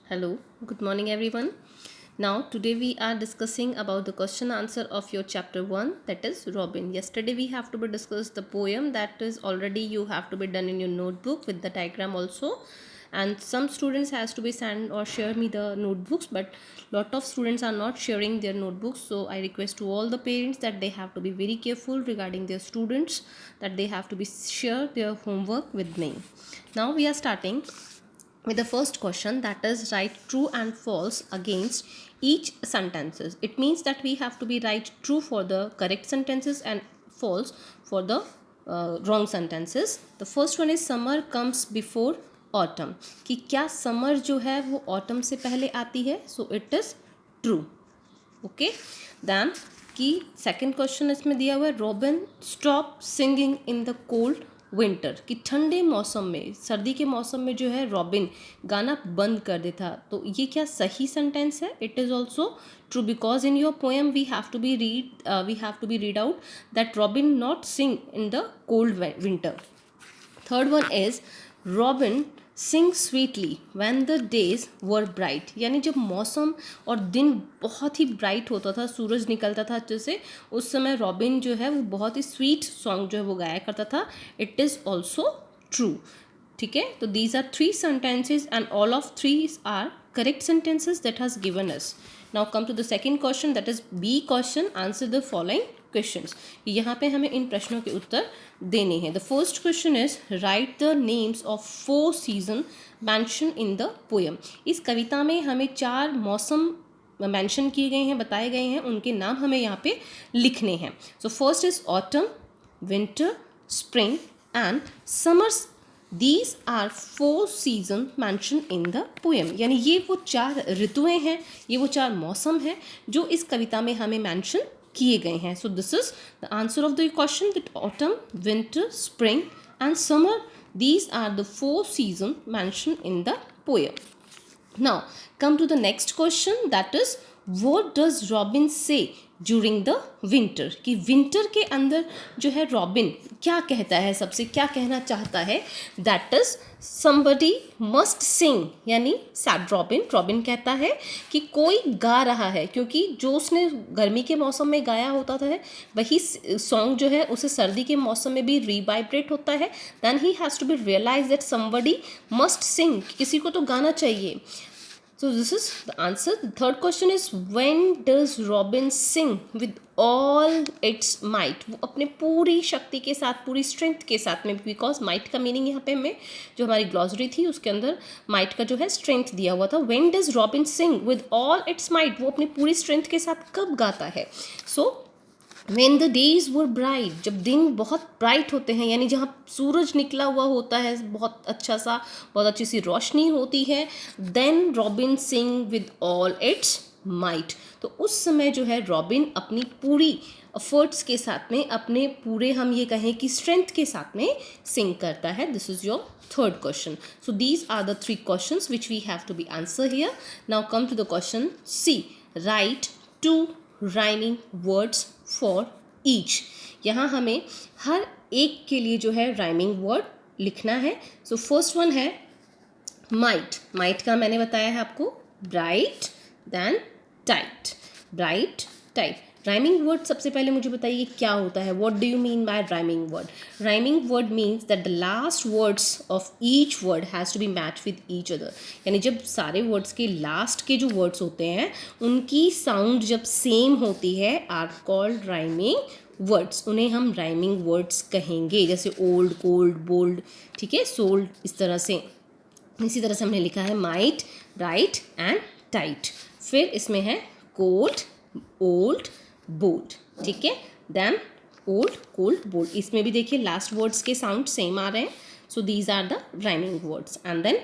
Hello, good morning everyone. Now today we are discussing about the question answer of your chapter 1, that is Robin. Yesterday we have to be discussed the poem, that is already you have to be done in your notebook with the diagram also, and some students has to be send or share me the notebooks, but lot of students are not sharing their notebooks. So I request to all the parents that they have to be very careful regarding their students, that they have to be share their homework with me. Now we are starting with the first question, that is write true and false against each sentences. It means that we have to be write true for the correct sentences and false for the wrong sentences. The first one is summer comes before autumn, कि क्या summer जो है वो autumn से पहले आती है, so it is true. Okay, then कि सेकंड क्वेश्चन इसमें दिया हुआ है robin stop singing in the cold winter, कि ठंडे मौसम में, सर्दी के मौसम में जो है रॉबिन गाना बंद कर देता. तो ये क्या सही सेंटेंस है? It is also true because in your poem we have to be read out that robin not sing in the cold winter. Third one is robin sing sweetly when the days were bright, यानी जब मौसम और दिन बहुत ही bright होता था, सूरज निकलता था अच्छे से, उस समय रॉबिन जो है वो बहुत ही स्वीट सॉन्ग जो है वो गाया करता था. It is also true. ठीक है, तो these are three sentences and all of three are correct sentences that has given us. Now come to the second question, that is B question. Answer the following questions. यहाँ पे हमें इन प्रश्नों के उत्तर देने हैं. The first question is write the names of 4 season mention in the poem. इस कविता में हमें 4 मौसम मेंशन किए गए हैं, बताए गए हैं, उनके नाम हमें यहाँ पे लिखने हैं. So first is autumn, winter, spring and summers. These are 4 season mentioned in the poem. यानी ये वो 4 ऋतुएं हैं, ये वो 4 मौसम हैं जो इस कविता में हमें मेंशन किए गए हैं. So this is the answer of the question, that autumn, winter, spring and summer, these are the 4 season mentioned in the poem. Now come to the next question, that is what does Robin say during the winter, कि winter के अंदर जो है robin क्या कहता है, सबसे क्या कहना चाहता है. दैट इज somebody मस्ट सिंग, यानी सैड रॉबिन कहता है कि कोई गा रहा है, क्योंकि जो उसने गर्मी के मौसम में गाया होता था वही सॉन्ग जो है उसे सर्दी के मौसम में भी रिवाइब्रेट होता है. Then he has to be realise that somebody must sing, किसी को तो गाना चाहिए. So this is the answer. The third question is when does Robin sing with all its might? वो अपने पूरी शक्ति के साथ, पूरी स्ट्रेंथ के साथ में, बिकॉज माइट का मीनिंग यहाँ पे हमें जो हमारी ग्लॉसरी थी उसके अंदर माइट का जो है स्ट्रेंथ दिया हुआ था. when does Robin sing with all its might, वो अपनी पूरी स्ट्रेंथ के साथ कब गाता है. so when the days were bright, जब दिन बहुत ब्राइट होते हैं, यानी जहाँ सूरज निकला हुआ होता है, बहुत अच्छा सा, बहुत अच्छी सी रोशनी होती है, then robin sing with all its might. तो उस समय जो है रॉबिन अपनी पूरी एफर्ट्स के साथ में, अपने पूरे हम ये कहें कि स्ट्रेंथ के साथ में सिंग करता है. This is your third question. So these are the 3 questions which we have to be answer here. Now come to the question C. Write 2 rhyming words for each. यहाँ हमें हर एक के लिए जो है राइमिंग वर्ड लिखना है. सो फर्स्ट वन है माइट का मैंने बताया है आपको, bright, then tight, bright, tight. Rhyming word सबसे पहले मुझे बताइए क्या होता है. What do you mean by rhyming word? Rhyming word means that the last words of each word has to be match with each other. यानी जब सारे वर्ड्स के लास्ट के जो वर्ड्स होते हैं उनकी साउंड जब सेम होती है, आर कॉल्ड राइमिंग वर्ड्स. उन्हें हम राइमिंग वर्ड्स कहेंगे, जैसे ओल्ड, कोल्ड, बोल्ड, ठीक है, सोल्ड, इस तरह से. इसी तरह से हमने लिखा है माइट, ब्राइट एंड टाइट. फिर इसमें है कोल्ड, ओल्ड, बोल्ड, ठीक है, देन ओल्ड, कोल्ड, बोल्ड. इसमें भी देखिए लास्ट वर्ड्स के साउंड सेम आ रहे हैं. So these are the rhyming words. And then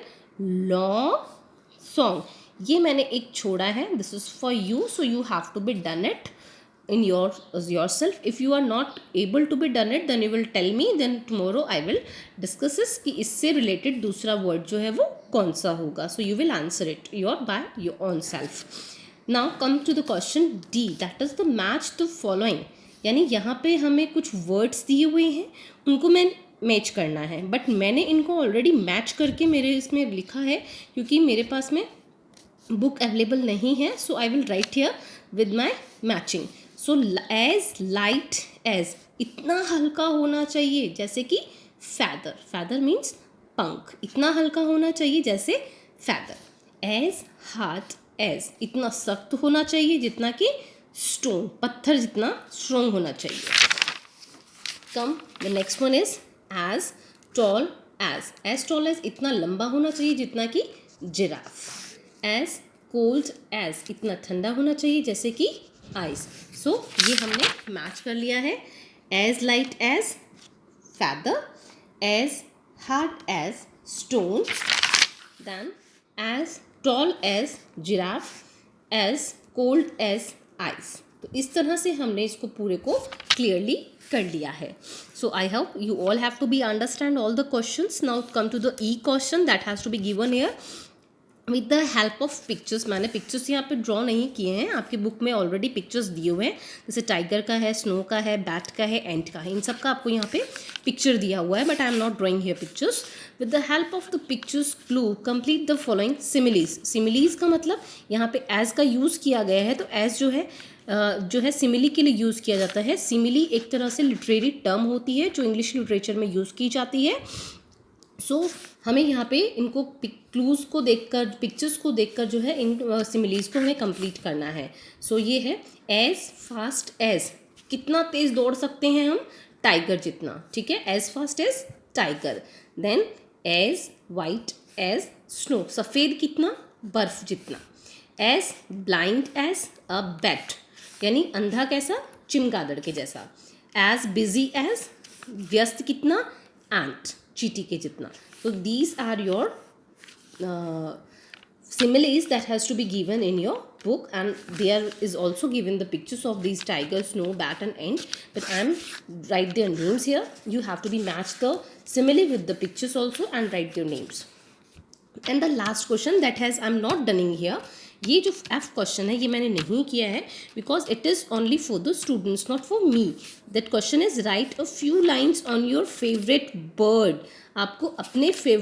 long song, ये मैंने एक छोड़ा है, this is for you, so you have to be done it in yourself. If you are not able to be done it, then you will tell me, then tomorrow I will discuss this कि इससे related दूसरा word जो है वो कौन सा होगा. So you will answer it by your own self. Now come to the question D, that is the match the following. यानी यहाँ पे हमें कुछ words दिए हुए हैं, उनको मैं मैच करना है, बट मैंने इनको ऑलरेडी मैच करके मेरे इसमें लिखा है, क्योंकि मेरे पास में बुक अवेलेबल नहीं है, so I will write here with my matching. So as light as, इतना हल्का होना चाहिए जैसे कि फैदर. फैदर मीन्स पंख. इतना हल्का होना चाहिए जैसे फैदर. एज हार्ड एज, इतना सख्त होना चाहिए जितना कि स्टोन, पत्थर जितना स्ट्रोंग होना चाहिए. Come the next one is as tall as. As tall as, इतना लंबा होना चाहिए जितना कि जिराफ. एज कोल्ड एज, इतना ठंडा होना चाहिए जैसे कि आइस. सो ये हमने मैच कर लिया है. As light as feather, as hard as stone, then as tall as giraffe, as cold as ice. तो इस तरह से हमने इसको पूरे को क्लियरली कर लिया है. So I hope you all have to be understand all the questions. Now come to the E question that has to be given here with the help of pictures. मैंने पिक्चर्स यहाँ पे draw नहीं किए हैं, आपकी book में already pictures दिए हुए हैं. जैसे टाइगर का है, स्नो का है, बैट का है, एंट का है, इन सब का आपको यहाँ पे पिक्चर दिया हुआ है, but I am not drawing here pictures. With the help of the pictures clue complete the following similes. Similes का मतलब यहाँ पे एज का यूज़ किया गया है, तो एज जो है सिमिली के लिए यूज़ किया जाता है. सिमिली एक तरह से लिटरेरी टर्म होती है जो इंग्लिश लिटरेचर में यूज़ की जाती है. सो हमें यहाँ पे इनको क्लूज़ को देखकर, पिक्चर्स को देखकर जो है इन सिमिलीज को हमें कंप्लीट करना है. सो ये है एज फास्ट एज, कितना तेज़ दौड़ सकते हैं हम, टाइगर जितना. ठीक है, as fast as tiger. Then as white as snow, सफ़ेद कितना, बर्फ जितना. As blind as a bat, यानी अंधा कैसा, चिमगादड़ के जैसा. एज बिजी एज, व्यस्त कितना, एंट, चींटी के जितना. So these are your similes that has to be given in your book, and there is also given the pictures of these tiger, snow, bat and ant, but I am write their names here. You have to be match the simile with the pictures also and write their names. And the last question that has I'm not done here, ये जो F question है ये मैंने नहीं किया है because it is only for the students, not for me. That question is right a few lines on your favourite bird. आपको अपने फेवरेट